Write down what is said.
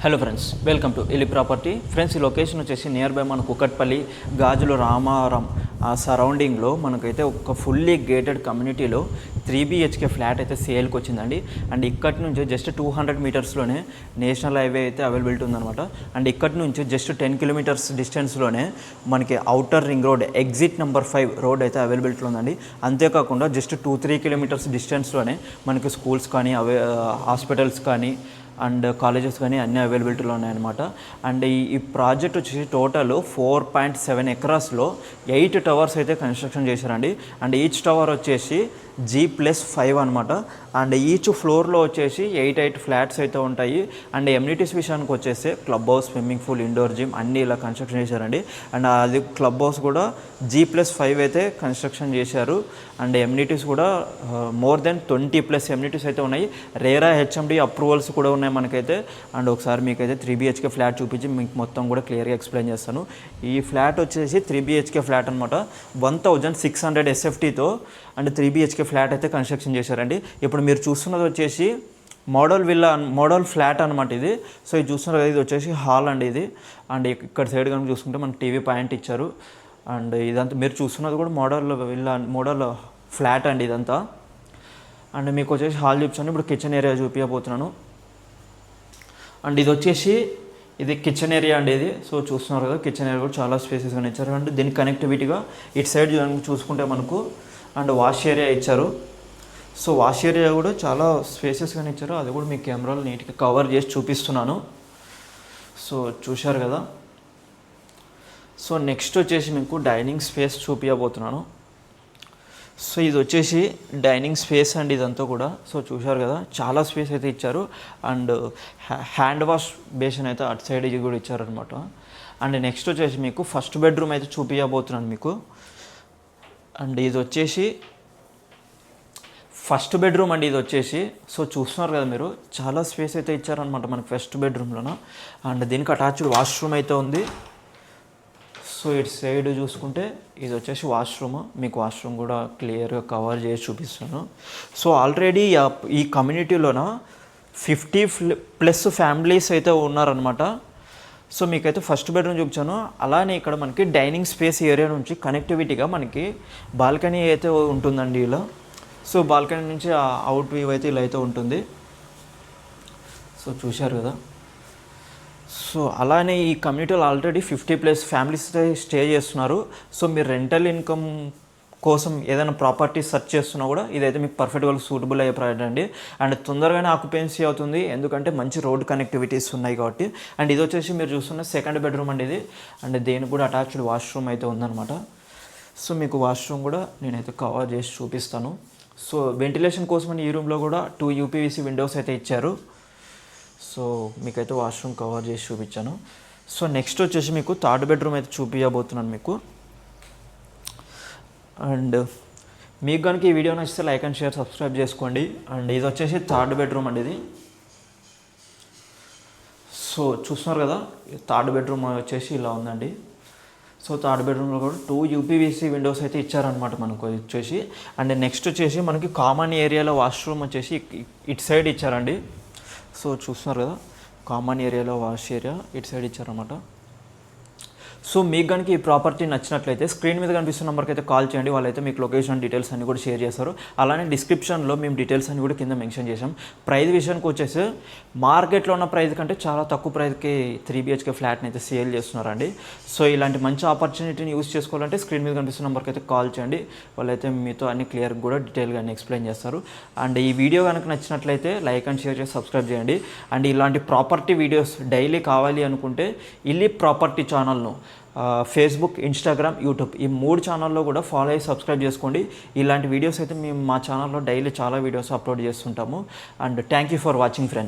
Hello friends, welcome to ఎలి property. Friends, ఈ location వచ్చేసి నియర్ బై మన కుకట్పల్లి గాజులు రామారం ఆ సరౌండింగ్లో మనకైతే ఒక ఫుల్లీ గేటెడ్ కమ్యూనిటీలో 3BHK ఫ్లాట్ అయితే సేల్కి వచ్చిందండి. అండ్ ఇక్కడి నుంచి జస్ట్ 200 మీటర్స్లోనే నేషనల్ హైవే అయితే అవైలబిలిటీ ఉందన్నమాట. అండ్ ఇక్కడి నుంచి జస్ట్ 10 కిలోమీటర్స్ డిస్టెన్స్లోనే మనకి outer ring road exit number 5 road అయితే అవైలబిలిటీ ఉందండి. అంతేకాకుండా జస్ట్ 2-3 కిలోమీటర్స్ డిస్టెన్స్లోనే మనకి స్కూల్స్ కానీ హాస్పిటల్స్ కానీ అండ్ కాలేజెస్ కానీ అన్నీ అవైలబిలిటీలో ఉన్నాయన్నమాట. అండ్ ఈ ప్రాజెక్ట్ వచ్చేసి టోటల్ 4.7 ఎకరాస్లో 8 టవర్స్ అయితే కన్స్ట్రక్షన్ చేశారండి. అండ్ ఈచ్ టవర్ వచ్చేసి G+5 అనమాట. అండ్ ఈచ్ ఫ్లోర్లో వచ్చేసి 8 ఫ్లాట్స్ అయితే ఉంటాయి. అండ్ ఎమ్యూనిటీస్ విషయానికి వచ్చేసి club house, swimming pool, indoor gym అన్నీ ఇలా కన్స్ట్రక్షన్ చేశారండి. అండ్ అది క్లబ్ హౌస్ కూడా G+5 అయితే కన్స్ట్రక్షన్ చేశారు. అండ్ ఎమ్యూనిటీస్ కూడా మోర్ దెన్ 20+ ఎమ్యూనిటీస్ అయితే ఉన్నాయి. రేరా HMD అప్రూవల్స్ కూడా ఉన్నాయి మనకైతే. అండ్ ఒకసారి మీకైతే 3BHK ఫ్లాట్ చూపించి మీకు మొత్తం కూడా క్లియర్గా ఎక్స్ప్లెయిన్ చేస్తాను. ఈ ఫ్లాట్ వచ్చేసి 3BHK ఫ్లాట్ అనమాట. 1600 SFTతో అండ్ 3BHK ఫ్లాట్ అయితే కన్స్ట్రక్షన్ చేశారండి. ఇప్పుడు మీరు చూస్తున్నది వచ్చేసి మోడల్ ఫ్లాట్ అనమాట ఇది. సో ఇది చూస్తున్నారు కదా, ఇది వచ్చేసి హాల్ అండి ఇది. అండ్ ఇక్కడ సైడ్ కనుక చూసుకుంటే మనకి టీవీ పాయింట్ ఇచ్చారు. అండ్ ఇదంతా మీరు చూస్తున్నది కూడా మోడల్ ఫ్లాట్ అండి ఇదంతా. అండ్ మీకు వచ్చేసి హాల్ చూపించాను. ఇప్పుడు కిచెన్ ఏరియా చూపించబోతున్నాను. అండ్ ఇది కిచెన్ ఏరియా అండి ఇది. సో చూస్తున్నారు కదా, కిచెన్ ఏరియా కూడా చాలా స్పేసెస్గా ఇచ్చారు. అండ్ దీని కనెక్టివిటీగా ఇటు సైడ్ చూసుకుంటే మనకు అండ్ వాష్ ఏరియా ఇచ్చారు. సో వాష్ ఏరియా కూడా చాలా స్పేసెస్గా ఇచ్చారు. అది కూడా మీ కెమెరాలు నీట్గా కవర్ చేసి చూపిస్తున్నాను. సో చూశారు కదా. సో నెక్స్ట్ వచ్చేసి మీకు డైనింగ్ స్పేస్ చూపించబోతున్నాను. సో ఇది వచ్చేసి డైనింగ్ స్పేస్ అండి ఇదంతా కూడా. సో చూశారు కదా, చాలా స్పేస్ అయితే ఇచ్చారు. అండ్ హ్యాండ్ వాష్ బేసిన్ అయితే అటు సైడ్ ఇది కూడా ఇచ్చారనమాట. అండ్ నెక్స్ట్ వచ్చేసి మీకు ఫస్ట్ బెడ్రూమ్ అయితే చూపించబోతున్నాను మీకు. అండ్ ఇది వచ్చేసి ఫస్ట్ బెడ్రూమ్ అండి ఇది వచ్చేసి. సో చూస్తున్నారు కదా మీరు, చాలా స్పేస్ అయితే ఇచ్చారనమాట మనకి ఫస్ట్ బెడ్రూమ్లోన. అండ్ దీనికి అటాచ్డ్ వాష్రూమ్ అయితే ఉంది. సో ఇటు సైడ్ చూసుకుంటే ఇది వచ్చేసి వాష్రూమ్. మీకు వాష్రూమ్ కూడా క్లియర్గా కవర్ చేసి చూపిస్తాను. సో ఆల్రెడీ ఈ కమ్యూనిటీలోన 50+ ఫ్యామిలీస్ అయితే ఉన్నారనమాట. సో మీకైతే ఫస్ట్ బెడ్రూమ్ చూపించాను. అలానే ఇక్కడ మనకి డైనింగ్ స్పేస్ ఏరియా నుంచి కనెక్టివిటీగా మనకి బాల్కనీ అయితే ఉంటుందండి ఇలా. సో బాల్కనీ నుంచి అవుట్ వ్యూ అయితే ఇలా అయితే ఉంటుంది. సో చూశారు కదా. సో అలానే ఈ కమ్యూనిటీలో ఆల్రెడీ 50+ ఫ్యామిలీస్ స్టే చేస్తున్నారు. సో మీరు రెంటల్ ఇన్కమ్ కోసం ఏదైనా ప్రాపర్టీ సెర్చ్ చేస్తున్నా కూడా ఇదైతే మీకు పర్ఫెక్ట్గా సూటబుల్ అయ్యే ప్రాజెక్ట్ అండి. అండ్ తొందరగానే ఆక్యుపెన్సీ అవుతుంది, ఎందుకంటే మంచి రోడ్ కనెక్టివిటీస్ ఉన్నాయి కాబట్టి. అండ్ ఇది వచ్చేసి మీరు చూస్తున్న సెకండ్ బెడ్రూమ్ అండి ఇది. అండ్ దేనికి కూడా అటాచ్డ్ వాష్రూమ్ అయితే ఉందన్నమాట. సో మీకు వాష్రూమ్ కూడా నేనైతే కవర్ చేసి చూపిస్తాను. సో వెంటిలేషన్ కోసమని ఈ రూమ్లో కూడా 2 UPVC విండోస్ అయితే ఇచ్చారు. సో మీకైతే వాష్రూమ్ కవర్ చేసి చూపించాను. సో నెక్స్ట్ వచ్చేసి మీకు థర్డ్ బెడ్రూమ్ అయితే చూపించబోతున్నాను మీకు. అండ్ మీకు కనుక ఈ వీడియో నచ్చితే లైక్ అండ్ షేర్, సబ్స్క్రైబ్ చేసుకోండి. అండ్ ఇది వచ్చేసి థర్డ్ బెడ్రూమ్ అండి ఇది. సో చూస్తున్నారు కదా, థర్డ్ బెడ్రూమ్ వచ్చేసి ఇలా ఉందండి. సో థర్డ్ బెడ్రూమ్లో కూడా 2 UPVC విండోస్ అయితే ఇచ్చారనమాట మనకు వచ్చేసి. అండ్ నెక్స్ట్ వచ్చేసి మనకి కామన్ ఏరియాలో వాష్రూమ్ వచ్చేసి ఇటు సైడ్ ఇచ్చారండి. సో చూస్తున్నారు కదా, కామన్ ఏరియాలో వాష్ ఏరియా ఇటు సైడ్ ఇచ్చారనమాట. సో మీకు కనుక ఈ ప్రాపర్టీ నచ్చినట్లయితే స్క్రీన్ మీద కనిపిస్తున్న నెంబర్కి అయితే కాల్ చేయండి. వాళ్ళైతే మీకు లొకేషన్ డీటెయిల్స్ అన్ని కూడా షేర్ చేస్తారు. అలానే డిస్క్రిప్షన్లో మేము డీటెయిల్స్ అన్ని కూడా కింద మెన్షన్ చేసాం. ప్రైస్ విషయానికి వచ్చేసి మార్కెట్లో ఉన్న ప్రైస్ కంటే చాలా తక్కువ ప్రైస్కి 3BHK ఫ్లాట్ని అయితే సేల్ చేస్తున్నారండి. సో ఇలాంటి మంచి ఆపర్చునిటీని యూజ్ చేసుకోవాలంటే స్క్రీన్ మీద కనిపిస్తున్న నెంబర్కి అయితే కాల్ చేయండి. వాళ్ళైతే మీతో అన్ని క్లియర్గా కూడా డీటెయిల్గా అన్ని ఎక్స్ప్లెయిన్ చేస్తారు. అండ్ ఈ వీడియో కనుక నచ్చినట్లయితే లైక్ అండ్ షేర్ చేసి సబ్స్క్రైబ్ చేయండి. అండ్ ఇలాంటి ప్రాపర్టీ వీడియోస్ డైలీ కావాలి అనుకుంటే ఇల్లి ప్రాపర్టీ ఛానల్ను ఫేస్బుక్, ఇన్స్టాగ్రామ్, యూట్యూబ్ ఈ 3 ఛానల్లో కూడా ఫాలో అయ్యి సబ్స్క్రైబ్ చేసుకోండి. ఇలాంటి వీడియోస్ అయితే మేము మా ఛానల్లో డైలీ చాలా వీడియోస్ అప్లోడ్ చేస్తుంటాము. And thank you for watching friends.